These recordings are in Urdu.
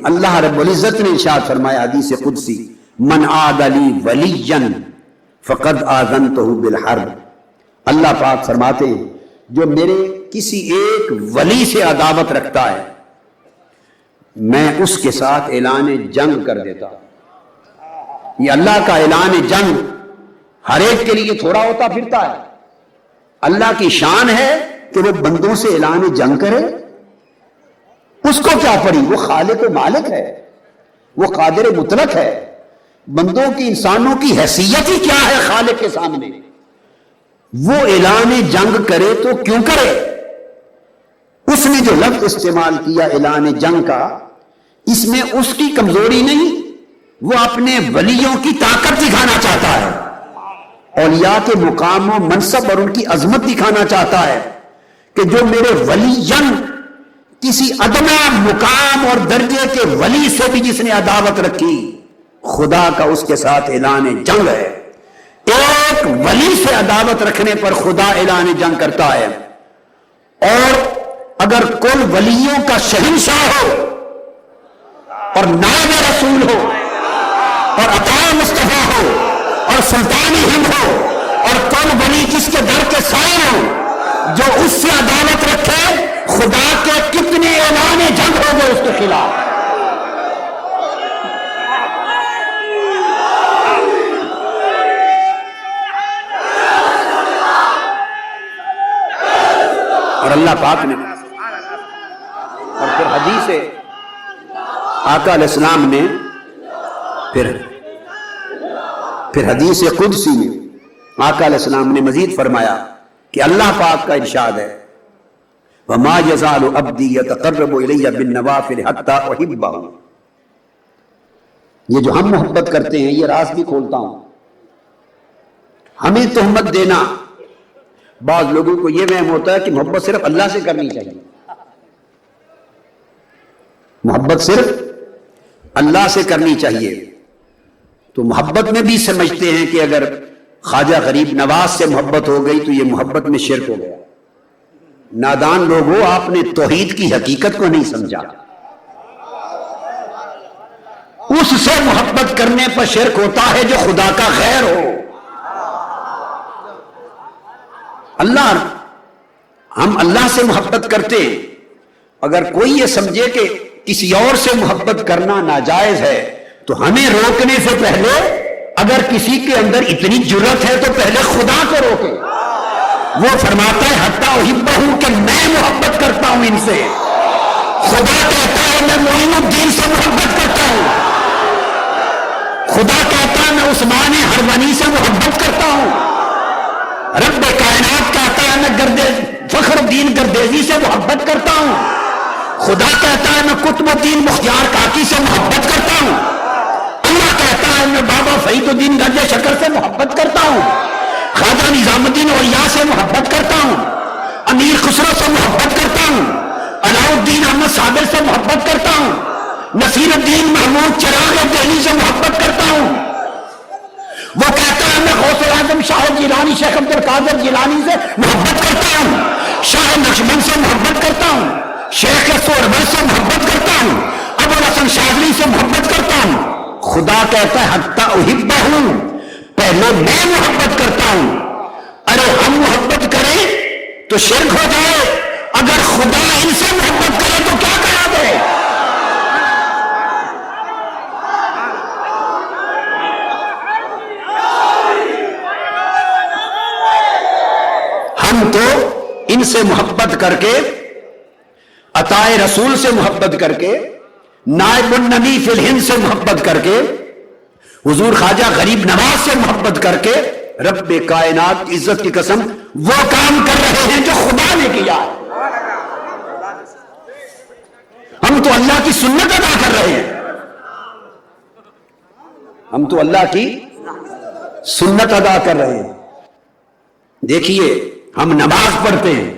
اللہ رب العزت نے ارشاد فرمایا حدیث قدسی، من عاد لی ولیا فقد آذنتہ بالحرب۔ اللہ پاک فرماتے ہیں جو میرے کسی ایک ولی سے عداوت رکھتا ہے میں اس کے ساتھ اعلان جنگ کر دیتا ہوں۔ یہ اللہ کا اعلان جنگ ہر ایک کے لیے تھوڑا ہوتا پھرتا ہے۔ اللہ کی شان ہے کہ وہ بندوں سے اعلان جنگ کرے، اس کو کیا پڑی، وہ خالق و مالک ہے، وہ قادر مطلق ہے۔ بندوں کی، انسانوں کی حیثیت ہی کیا ہے خالق کے سامنے؟ وہ اعلان جنگ کرے تو کیوں کرے؟ اس نے جو لفظ استعمال کیا اعلان جنگ کا، اس میں اس کی کمزوری نہیں، وہ اپنے ولیوں کی طاقت دکھانا چاہتا ہے، اولیاء کے مقام و منصب اور ان کی عظمت دکھانا چاہتا ہے کہ جو میرے ولیین، کسی ادنا مقام اور درجے کے ولی سے بھی جس نے عداوت رکھی، خدا کا اس کے ساتھ اعلان جنگ ہے۔ ایک ولی سے عداوت رکھنے پر خدا اعلان جنگ کرتا ہے، اور اگر کل ولیوں کا شہنشاہ ہو اور نائب رسول ہو اور عطا مصطفیٰ ہو اور سلطان ہند ہو اور کل ولی جس کے در کے سائے ہو، جو اس سے عداوت رکھے، خدا کے کتنے اعلان جنگ ہو گئے اس کے خلاف۔ اور اللہ پاک نے، اور پھر حدیث آقا علیہ السلام نے پھر حدیث قدسی میں آقا علیہ السلام نے مزید فرمایا کہ اللہ پاک کا ارشاد ہے، وَمَا يَزَالُ عَبْدِي يَتَقَرَّبُ إِلَيَّ بِالنَّوَافِلِ حَتَّى أُحِبَّهُ۔ یہ جو ہم محبت کرتے ہیں، یہ راز بھی کھولتا ہوں، ہمیں تہمت دینا، بعض لوگوں کو یہ وہم ہوتا ہے کہ محبت صرف اللہ سے کرنی چاہیے، محبت صرف اللہ سے کرنی چاہیے، تو محبت میں بھی سمجھتے ہیں کہ اگر خواجہ غریب نواز سے محبت ہو گئی تو یہ محبت میں شرک ہو گیا۔ نادان لوگ ہو، آپ نے توحید کی حقیقت کو نہیں سمجھا۔ اس سے محبت کرنے پر شرک ہوتا ہے جو خدا کا غیر ہو۔ ہم اللہ سے محبت کرتے ہیں، اگر کوئی یہ سمجھے کہ کسی اور سے محبت کرنا ناجائز ہے تو ہمیں روکنے سے پہلے، اگر کسی کے اندر اتنی جرت ہے تو پہلے خدا کو روکے۔ وہ فرماتا ہے حتیٰ احبہ، کہ میں محبت کرتا ہوں ان سے۔ خدا کہتا ہے میں معین الدین سے محبت کرتا ہوں، خدا کہتا ہے میں عثمان ہروانی سے محبت کرتا ہوں، رب کائنات کہتا ہے میں فخر الدین گردیزی سے محبت کرتا ہوں، خدا کہتا ہے میں قطب الدین مختار کاکی سے محبت کرتا ہوں، اللہ کہتا ہے میں بابا فرید الدین گنج شکر سے محبت کرتا ہوں، خواجہ نظام الدین اولیاء سے محبت کرتا ہوں، امیر خسرو سے محبت کرتا ہوں، علاؤ الدین احمد صابر سے محبت کرتا ہوں، نصیر الدین محمود چراغ دہلی سے محبت کرتا ہوں۔ وہ کہتا ہے میں غوث اعظم شاہ جیلانی شیخ عبد القادر جیلانی سے محبت کرتا ہوں، شاہ نقشبند سے محبت کرتا ہوں، شیخ سہروردی سے محبت کرتا ہوں، ابوالحسن شاذلی سے محبت کرتا ہوں۔ خدا کہتا ہے حتیٰ احبہ، پہلے میں محبت کرتا ہوں۔ ارے ہم محبت کریں تو شرک ہو جائے، اگر خدا ان سے محبت کرے تو کیا کرا دے؟ ہم تو ان سے محبت کر کے، عطائے رسول سے محبت کر کے، نائب النبی فی الہند سے محبت کر کے، حضور خواجہ غریب نواز سے محبت کر کے، رب کائنات کی عزت کی قسم وہ کام کر رہے ہیں جو خدا نے کیا۔ ہم تو اللہ کی سنت ادا کر رہے ہیں، ہم تو اللہ کی سنت ادا کر رہے ہیں۔ دیکھیے ہم نماز پڑھتے ہیں،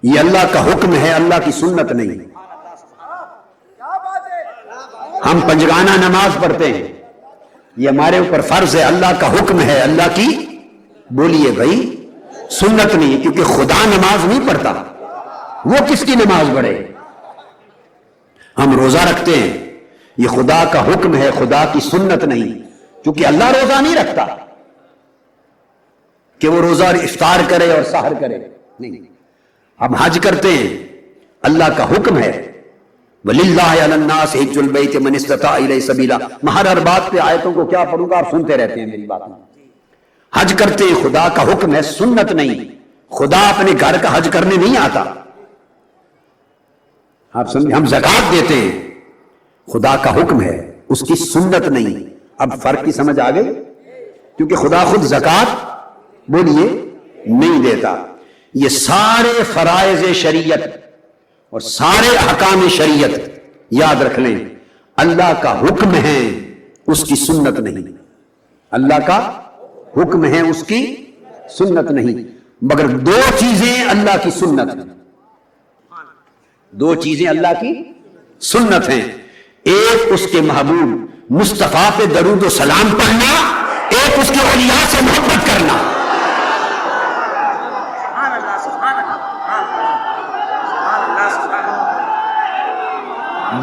یہ اللہ کا حکم ہے، اللہ کی سنت نہیں۔ ہم پنجگانہ نماز پڑھتے ہیں، یہ ہمارے اوپر فرض ہے، اللہ کا حکم ہے، اللہ کی بولیے بھائی سنت نہیں، کیونکہ خدا نماز نہیں پڑھتا، وہ کس کی نماز پڑھے؟ ہم روزہ رکھتے ہیں، یہ خدا کا حکم ہے، خدا کی سنت نہیں، کیونکہ اللہ روزہ نہیں رکھتا کہ وہ روزہ افطار کرے اور سحر کرے، نہیں۔ ہم حج کرتے ہیں، اللہ کا حکم ہے، وَلِلَّهِ عَلَى النَّاسِ حِجُّ الْبَيْتِ مَنِ اسْتَطَاعَ إِلَيْهِ سَبِيلًا۔ میں ہر بات پہ آیتوں کو کیا پڑھوں گا، آپ سنتے رہتے ہیں میری بات میں۔ حج کرتے ہیں، خدا کا حکم ہے، سنت نہیں۔ خدا اپنے گھر کا حج کرنے نہیں آتا، آپ سمجھیں۔ ہم زکوٰۃ دیتے ہیں، خدا کا حکم ہے، اس کی سنت نہیں۔ اب فرق کی سمجھ آ گئی؟ کیونکہ خدا خود زکوٰۃ بولیے نہیں دیتا۔ یہ سارے فرائض شریعت اور سارے احکام شریعت یاد رکھ لیں، اللہ کا حکم ہے، اس کی سنت نہیں۔ اللہ کا حکم ہے، اس کی سنت نہیں۔ مگر دو چیزیں اللہ کی سنت ہیں، دو چیزیں اللہ کی سنت ہیں، ایک اس کے محبوب مصطفیٰ پہ درود و سلام پڑھنا، ایک اس کے اولیاء سے محبت کرنا۔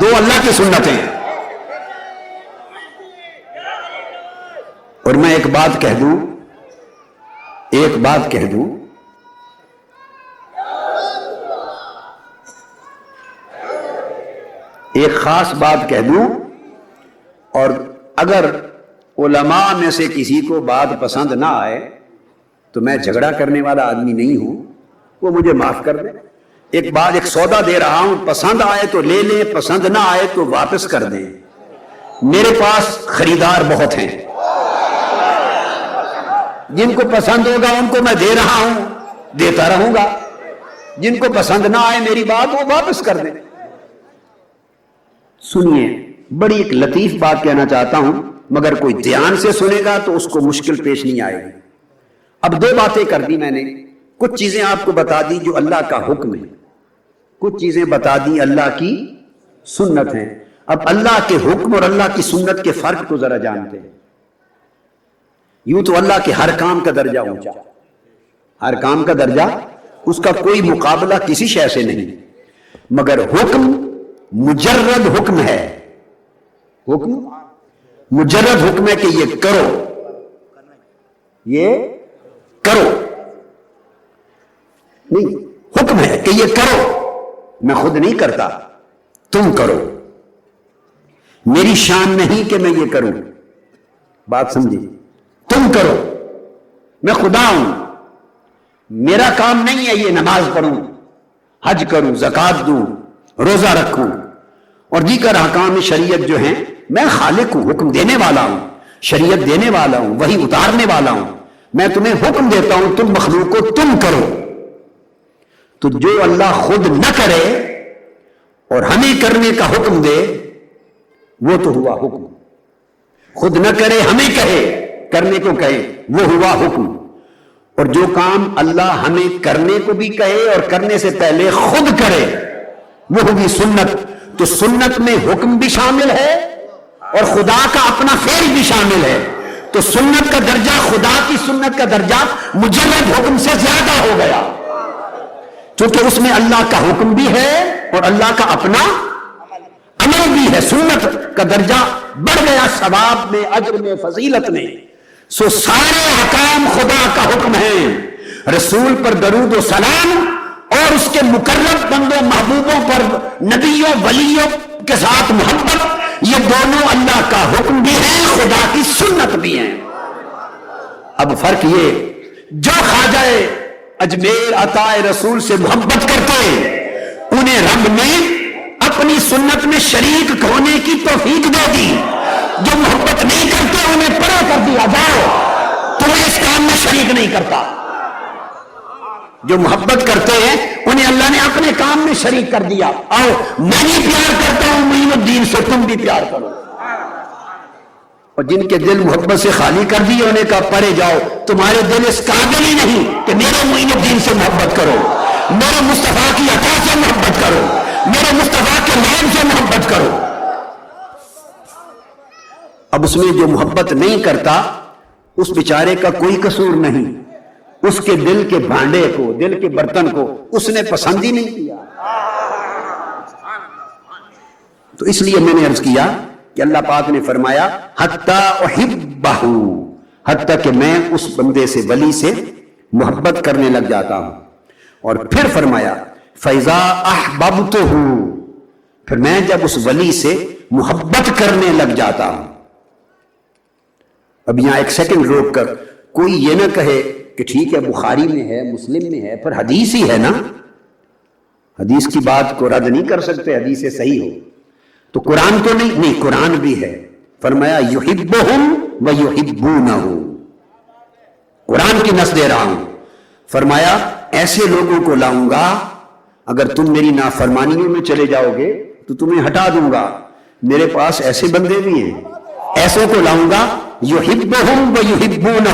دو اللہ کی سنتیں۔ اور میں ایک بات کہہ دوں، ایک خاص بات کہہ دوں، اور اگر علماء میں سے کسی کو بات پسند نہ آئے تو میں جھگڑا کرنے والا آدمی نہیں ہوں، وہ مجھے معاف کر دیں۔ ایک سودا دے رہا ہوں، پسند آئے تو لے لیں، پسند نہ آئے تو واپس کر دیں۔ میرے پاس خریدار بہت ہیں، جن کو پسند ہوگا ان کو میں دے رہا ہوں، دیتا رہوں گا۔ جن کو پسند نہ آئے میری بات، وہ واپس کر دیں۔ سنیے، بڑی ایک لطیف بات کہنا چاہتا ہوں، مگر کوئی دھیان سے سنے گا تو اس کو مشکل پیش نہیں آئے گی۔ اب دو باتیں کر دی میں نے، کچھ چیزیں آپ کو بتا دی جو اللہ کا حکم ہے، کچھ چیزیں بتا دی اللہ کی سنت ہیں۔ اب اللہ کے حکم اور اللہ کی سنت کے فرق کو ذرا جانتے ہیں۔ یوں تو اللہ کے ہر کام کا درجہ اونچا، ہر کام کا درجہ، اس کا کوئی مقابلہ کسی شے سے نہیں، مگر حکم مجرد حکم ہے، حکم مجرد حکم ہے کہ یہ کرو، یہ کرو، نہیں، حکم ہے کہ یہ کرو، میں خود نہیں کرتا، تم کرو، میری شان نہیں کہ میں یہ کروں، بات سمجھیے، تم کرو، میں خدا ہوں، میرا کام نہیں ہے یہ نماز پڑھوں، حج کروں، زکوٰۃ دوں، روزہ رکھوں اور دیگر احکام شریعت جو ہیں، میں خالق ہوں، حکم دینے والا ہوں، شریعت دینے والا ہوں، وحی اتارنے والا ہوں، میں تمہیں حکم دیتا ہوں، تم مخلوق کو تم کرو۔ تو جو اللہ خود نہ کرے اور ہمیں کرنے کا حکم دے، وہ تو ہوا حکم۔ خود نہ کرے، ہمیں کہے، کرنے کو کہے، وہ ہوا حکم۔ اور جو کام اللہ ہمیں کرنے کو بھی کہے اور کرنے سے پہلے خود کرے، وہ ہوگی سنت۔ تو سنت میں حکم بھی شامل ہے اور خدا کا اپنا فعل بھی شامل ہے۔ تو سنت کا درجہ، خدا کی سنت کا درجہ مجرد حکم سے زیادہ ہو گیا، چونکہ اس میں اللہ کا حکم بھی ہے اور اللہ کا اپنا عمل بھی ہے۔ سنت کا درجہ بڑھ گیا ثواب میں، اجر میں، فضیلت میں۔ سو سارے حکام خدا کا حکم ہے۔ رسول پر درود و سلام اور اس کے مقرب بندوں محبوبوں پر، نبیوں ولیوں کے ساتھ محبت، یہ دونوں اللہ کا حکم بھی ہے، خدا کی سنت بھی ہے۔ اب فرق یہ، جو خواجہ اجمیر عطا رسول سے محبت کرتے انہیں رب نے اپنی سنت میں شریک ہونے کی توفیق دے دی، جو محبت نہیں کرتے انہیں پرا کر دیا، جاؤ تمہیں اس کام میں شریک نہیں کرتا۔ جو محبت کرتے ہیں انہیں اللہ نے اپنے کام میں شریک کر دیا، آؤ میں بھی پیار کرتا ہوں معین الدین سے، تم بھی پیار کرو۔ اور جن کے دل محبت سے خالی کر دیے انہیں کہا پرے جاؤ، تمہارے دل اس قابل ہی نہیں کہ میرے معین الدین سے محبت کرو، میرے مصطفیٰ کی عطا سے محبت کرو، میرے مصطفیٰ کے نام سے محبت کرو۔ اب اس میں جو محبت نہیں کرتا اس بیچارے کا کوئی قصور نہیں، اس کے دل کے بھانڈے کو، دل کے برتن کو اس نے پسند ہی نہیں کیا۔ تو اس لیے میں نے عرض کیا کہ اللہ پاک نے فرمایا حتی احبہ، حتیٰ کہ میں اس بندے سے، ولی سے محبت کرنے لگ جاتا ہوں. اور پھر فرمایا فَإِذَا أَحْبَبْتُهُ، پھر میں جب اس ولی سے محبت کرنے لگ جاتا ہوں. اب یہاں ایک سیکنڈ روک کر کوئی یہ نہ کہے کہ ٹھیک ہے بخاری میں ہے، مسلم میں ہے، پر حدیث ہی ہے نا، حدیث کی بات کو رد نہیں کر سکتے، حدیث صحیح ہو تو قرآن تو نہیں، قرآن بھی ہے. فرمایا یحبہم ویحبونہ، قرآن کی نص دے رہا ہوں. فرمایا ایسے لوگوں کو لاؤں گا، اگر تم میری نافرمانیوں میں چلے جاؤ گے تو تمہیں ہٹا دوں گا. میرے پاس ایسے بندے بھی ہیں، ایسوں کو لاؤں گا یحبہم ویحبونہ،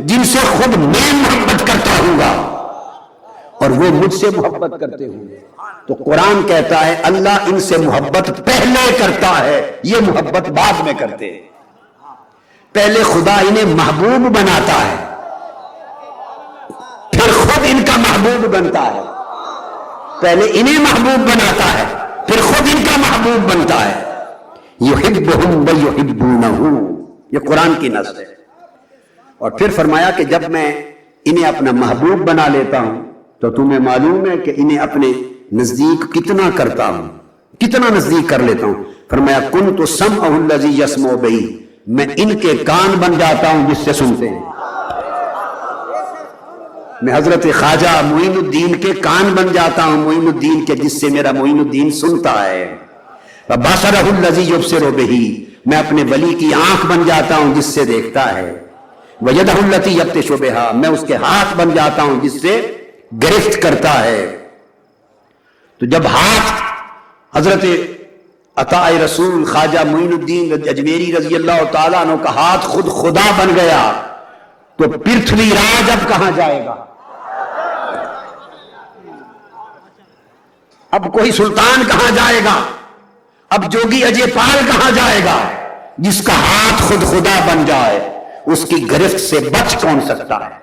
جن سے خود میں محبت کرتا ہوں گا اور وہ مجھ سے محبت کرتے ہوں گے. تو قرآن کہتا ہے اللہ ان سے محبت پہلے کرتا ہے، یہ محبت بعد میں کرتے ہیں. پہلے خدا انہیں محبوب بناتا ہے، پھر خود ان کا محبوب بنتا ہے. پہلے انہیں محبوب بناتا ہے، پھر خود ان کا محبوب بنتا ہے. یحبہم ویحبونہ، یہ قرآن کی نص ہے. اور پھر فرمایا کہ جب میں انہیں اپنا محبوب بنا لیتا ہوں تو تمہیں معلوم ہے کہ انہیں اپنے نزدیک کتنا کرتا ہوں، کتنا نزدیک کر لیتا ہوں. فرمایا کنت سمعہ الذی یسمع بہ، میں ان کے کان بن جاتا ہوں جس سے سنتے ہیں. میں حضرت خواجہ معین الدین کے کان بن جاتا ہوں، معین الدین کے جس سے میرا معین الدین سنتا ہے. بصرہ الذی یبصر بہ، میں اپنے ولی کی آنکھ بن جاتا ہوں جس سے دیکھتا ہے. ویدہ التی یبطش بہا، میں اس کے ہاتھ بن جاتا ہوں جس سے گرفت کرتا ہے. تو جب ہاتھ حضرت عطا رسول خواجہ معین الدین اجمیری رضی اللہ تعالیٰ عنہ کا ہاتھ خود خدا بن گیا تو پرتھوی راج اب کہاں جائے گا؟ اب کوئی سلطان کہاں جائے گا؟ اب جوگی اجے پال کہاں جائے گا؟ جس کا ہاتھ خود خدا بن جائے اس کی گرفت سے بچ کون سکتا ہے؟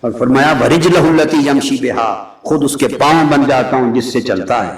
اور فرمایا وَرِجْلَهُ الَّتِي يَمْشِي بِهَا، خود اس کے پاؤں بن جاتا ہوں جس سے چلتا ہے.